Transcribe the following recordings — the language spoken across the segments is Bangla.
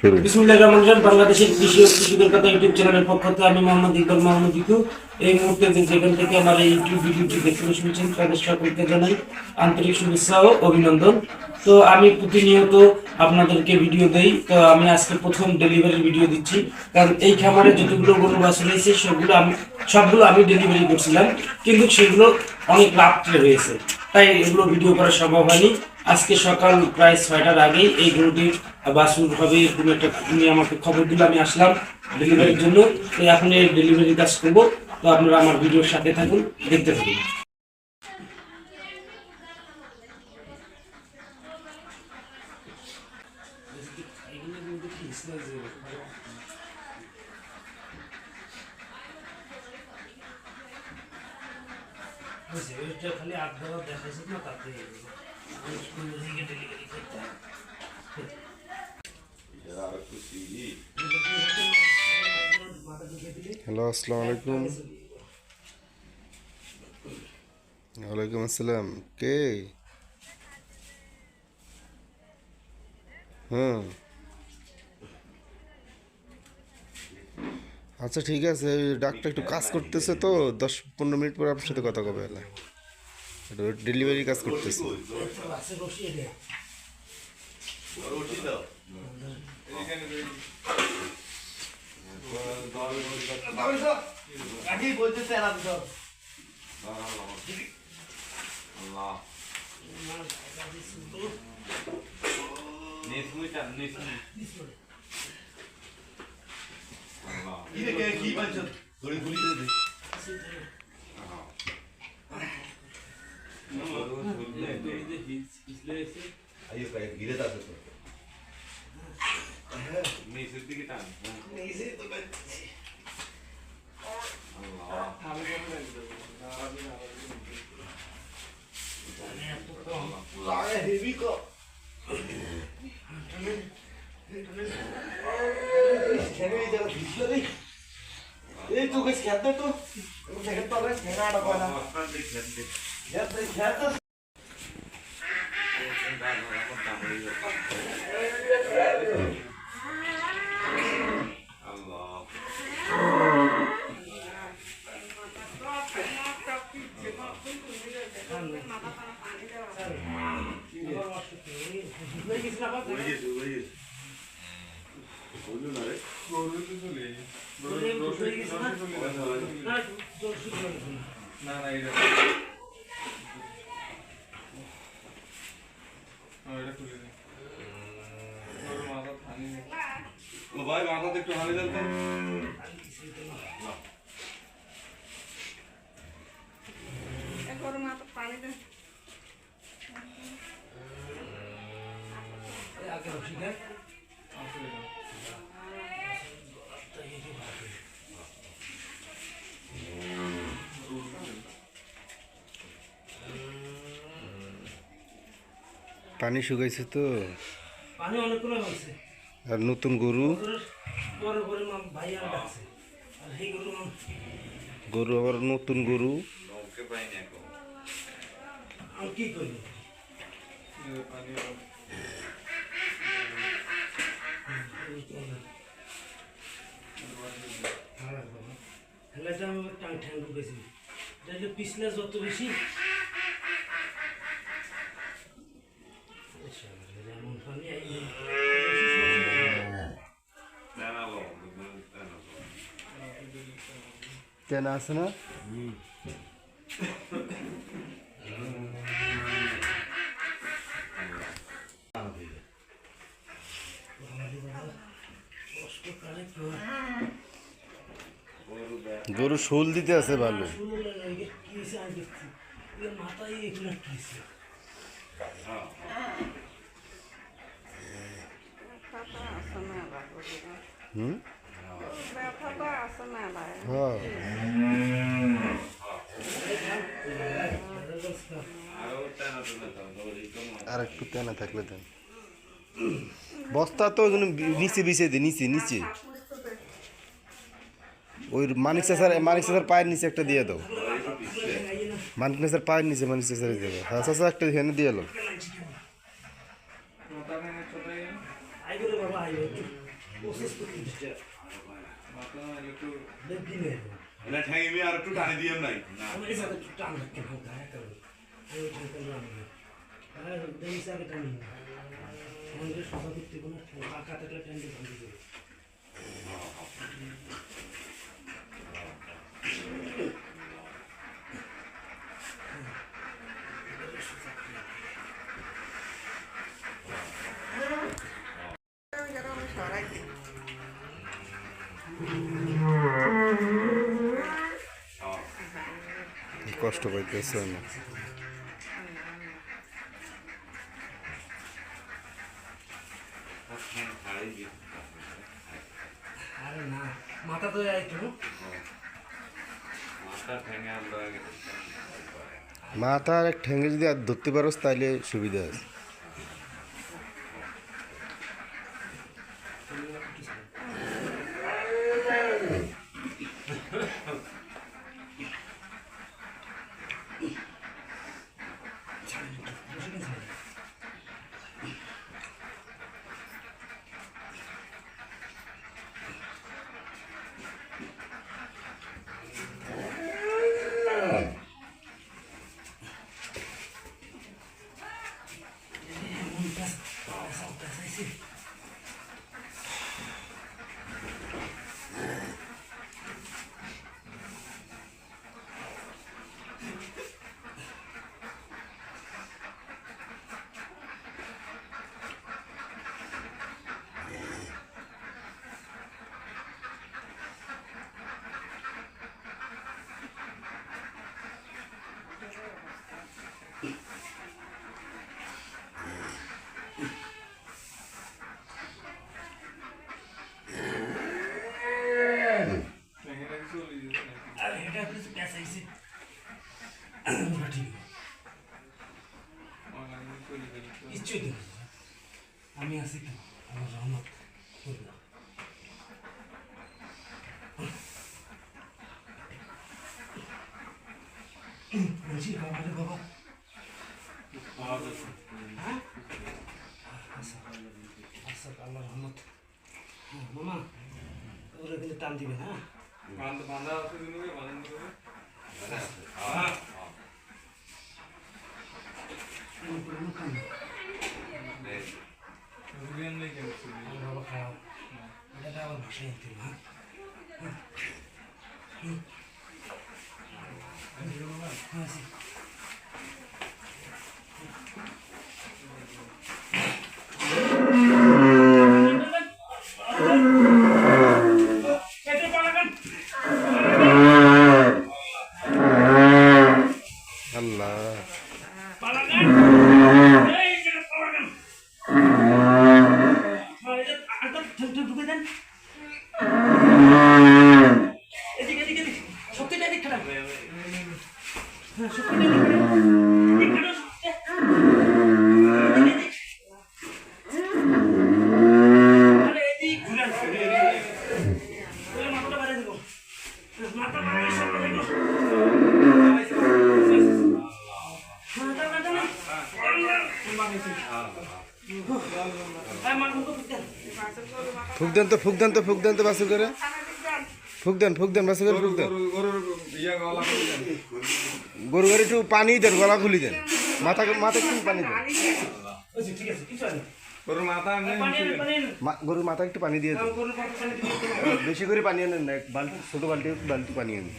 বিসমিল্লাহির রহমানির রহিম। বাংলাদেশের কৃষি ও কৃষি কলকাতা ইউটিউব চ্যানেলের পক্ষ থেকে আমি মোহাম্মদ ইকবাল মাহমুদ ইকু এই মুহূর্তে যেখান থেকে আমার এই ইউটিউব ভিডিওটি দেখতে শুনছেন তাদের সকলকে জানাই আন্তরিক শুভেচ্ছা ও অভিনন্দন। তো আমি প্রতিনিয়ত আপনাদেরকে ভিডিও দেই, তো আমি আজকে প্রথম ডেলিভারি ভিডিও দিচ্ছি, কারণ এই খামারে যতগুলো গরু বাছুর রয়েছে সবগুলো আমি ডেলিভারি করছিলাম, কিন্তু সেগুলো অনেক রাত্রে হয়েছে, তাই এগুলো ভিডিও করা সম্ভব হয়নি। আজকে সকাল প্রায় 6টার আগেই এই গরুটির বাছুর হবে এরকম একটা উনি আমাকে খবর দিল, আমি আসলাম ডেলিভারির জন্য। তো এখন এই ডেলিভারি কাজ করবো, তো আপনারা আমার ভিডিওর সাথে থাকুন, দেখতে থাকুন। খালি 8 দেখাইছে না, তাতে ডেলিভারি করতে হ্যালো, আসসালামু আলাইকুম। ওয়ালাইকুম আসসালাম। কে? আচ্ছা ঠিক আছে, ডাক্তার একটু কাজ করতেছে, তো 10-15 মিনিট পরে আপনার সাথে কথা কবে এলে ডেলিভারি কাজ করতেছে। ভাই মাথাতে একটু হানি দেন তো। পানি দেন। পানি শুকাইছে তো, পানি অনেকগুলো হয়েছে। আর নতুন গরু পরে পরে ভাই আর ডাকছে, আর সেই গরু আবার নতুন গরু। আমি কি করি? হেলাটা আমি টাং ঠ্যাং ঢুকেছি, এটা পিছলে যত বেশি এমন পানি কেন আছে না? গরু শোল দিতে আছে ভালো। মাথায় হ্যাঁ, আর একটু তেনা থাকলে দেন। বস্তা তো নিচে বিছিয়ে দে, নিচে নিচে ওই মানিক চাচার পায়ের নিচে একটা দিয়ে দাও। মানিক চাচার পায়ের নিচে মানিক চাচার দিয়ে দাও। হ্যাঁ চাচা, একটা এখানে দিয়ে এলো। প্রসেস করতে দিচ্ছে মাথা একটু দিলে এটা ঠ্যাঙে আর একটু টানি দিও নাই না আমি এই সাথে টান রাখতে হবে গায়ে করে আমি টান করলাম আর দেই সাথে টানি আমাদের সভা করতে কোনো পাকা থাকলে টান দিয়ে ভাঙি দেবে কষ্ট পাইতেছে না আরে না মাথা তো একটু মাথা ঠ্যাঙে আমরা মাথা আর এক ঠেঙ্গে যদি আর ধরতে পারোস তাহলে সুবিধা আছে আরে এটা কিছু পেঁচা আইছে ঠিক কিচ্ছু দেব আমি আছি তো আমার রহমত করবে বলছি বাবা রে বাবা হ্যাঁ আচ্ছা আচ্ছা আল্লাহ রহমত মামা ওরা কিন্তু টান দিবে হ্যাঁ বাঁধা আছে দিনুকে বাঁধন দিবে রুবিয়ান নেই কেন বাবা খাও এটা আবার ভাষায় আনতে হ্যাঁ আল্লাহ ফুক দেন তো ফুক দেন তো ফুক দেন তো বাসু করে ফুক দেন বাসু করে ফুক দেন গরুর ইয়া গলা করে দেন গরু গাড়ি একটু পানি দেন গলা খুলি দেন মাথা একটু পানি দেন ঠিক আছে কিছু আছে গরুর মাথা এমনি গরুর মাথা একটু পানি দিয়ে দেন বেশি করে পানি আনেন না এক বালতি ছোট বালতি পানি আনেন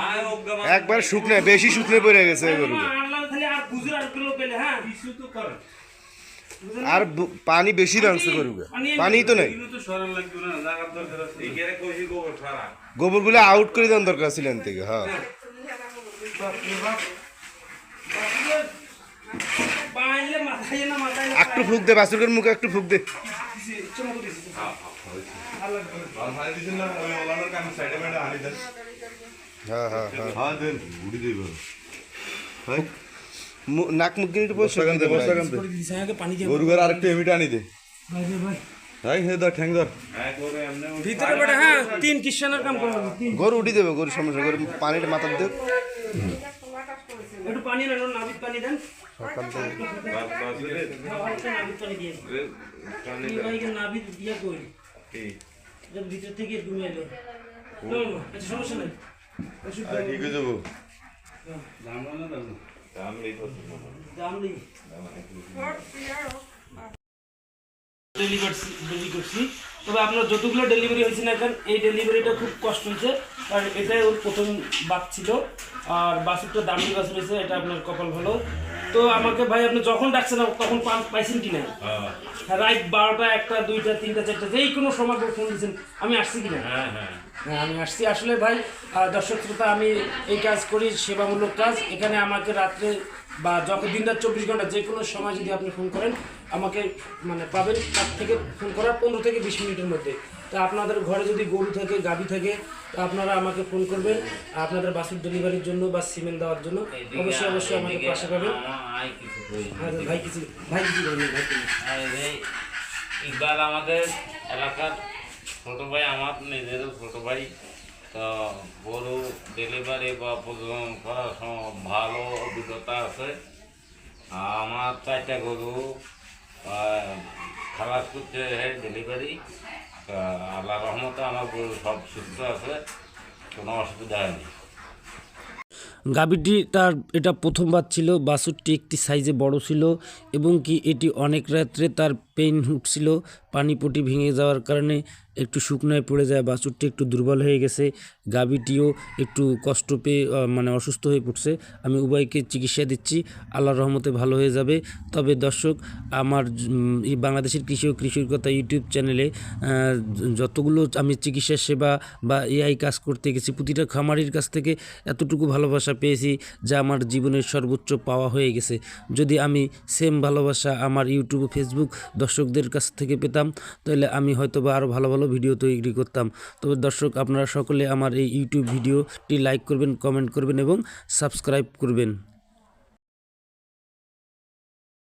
আয় অজ্ঞা একবার শুকনো বেশি শুকনো পড়ে গেছে গরু আর পানি বেশি রাখছে গরুকে পানি তো নাই তো সরল লাগবে না জায়গার দরকার আছে এখানে কইছি গোবর ছাড়া গোবরগুলো আউট করে দেওয়ার দরকার ছিল এখান থেকে হ্যাঁ একটু ফুক দে বাসুরের মুখে একটু ফুক দে আর ভাই দিছেন না ওই ওলানোর কাম সাইডে বাইডে আনি দেন হ্যাঁ হ্যাঁ হ্যাঁ হ্যাঁ দেন গুড়ি দেব ভাই নাক মুখ দিয়ে একটু পরিষ্কার করে দে পানি গরু ঘর আরেকটু এমিটা আনি দে ভাই হে ধর ঠ্যাং ধর ভিতরে বেটা হ্যাঁ তিন কিষানের কাম করব গরু উঠি দেবে গরু সমস্যা গরু পানিটা মাথার দেব একটু পানি নেন নাবিক পানি দেন সকাল থেকে নাবিক পানি দিয়ে টানি এই দাও ভাইকে নাভি দিয়া কই কি এর ভিতর থেকে ঘুমিয়ে এলো আচ্ছা সমস্যা নাই ওষুধ আর ঠিক হয়ে যাবো দাম দাম নেই তো দাম নেই ডেলিভারি করছি তবে আপনার যতগুলো ডেলিভারি হয়েছে না এখন এই ডেলিভারিটা খুব কষ্ট হয়েছে কারণ এটাই ওর প্রথম বাস ছিল আর বাসুরটা দামি বাস রয়েছে এটা আপনার কপাল ভালো তো আমাকে ভাই আপনি যখন ডাকছেন তখন পাইছেন কি না রাত 12টা 1টা 2টা 3টা 4টা যেই কোনো সময় ফোন দিয়েছেন আমি আসছি কিনা হ্যাঁ আমি আসছি আসলে ভাই দর্শক শ্রোতা আমি এই কাজ করি সেবামূলক কাজ এখানে আমাকে রাত্রে বা যখন দিন রাত 24 ঘন্টা যে কোনো সময় যদি আপনি ফোন করেন আমাকে মানে পাবেন তার থেকে ফোন করার 15 থেকে 20 মিনিটের মধ্যে তা আপনাদের ঘরে যদি গরু থাকে গাভী থাকে তা আপনারা আমাকে ফোন করবেন আপনাদের বাসুর ডেলিভারির জন্য বা সিমেন্ট দেওয়ার জন্য অবশ্যই আমাকে পাশে পাবেন হ্যাঁ ভাই কিছু বলবেন ভাই ইকবাল আমাদের এলাকার ছোটো ভাই আমার নিজেরও ছোটো ভাই তো গরু ডেলিভারি বা প্রজনন করার সময় ভালো অভিজ্ঞতা আছে আমার 4টা গরু খালাস করছে ডেলিভারি আল্লাহ রহমতে আমার গরু সব সুস্থ আছে কোনো অসুবিধা হয়নি গাভীটি তার এটা প্রথমবার ছিল বাছুরটি একটি সাইজে বড় ছিল এবং কি এটি অনেক রাত্রে তার পেইন উঠছিল পানিপটি ভেঙে যাওয়ার কারণে একটু শুকনায় পড়ে যায় বাছুরটি একটু দুর্বল হয়ে গেছে গাভীটিও একটু কষ্ট পেয়ে মানে অসুস্থ হয়ে পড়ছে আমি উভয়কে চিকিৎসা দিচ্ছি আল্লাহর রহমতে ভালো হয়ে যাবে তবে দর্শক আমার এই বাংলাদেশের কৃষি ও কৃষির কথা ইউটিউব চ্যানেলে যতগুলো আমি চিকিৎসা সেবা বা এআই কাজ করতে গেছি প্রতিটা খামারির কাছ থেকে এতটুকু ভালোবাসা পেয়েছি যা আমার জীবনের সর্বোচ্চ পাওয়া হয়ে গেছে যদি আমি সেম ভালোবাসা আমার ইউটিউব ও ফেসবুক দর্শকদের কাছ থেকে পেতাম তাহলে আমি হয়তো বা আরও ভালো ভালো ভিডিও তৈরি করতাম তবে দর্শক আপনারা সকলে আমার এই ইউটিউব ভিডিওটি লাইক করবেন কমেন্ট করবেন এবং সাবস্ক্রাইব করবেন।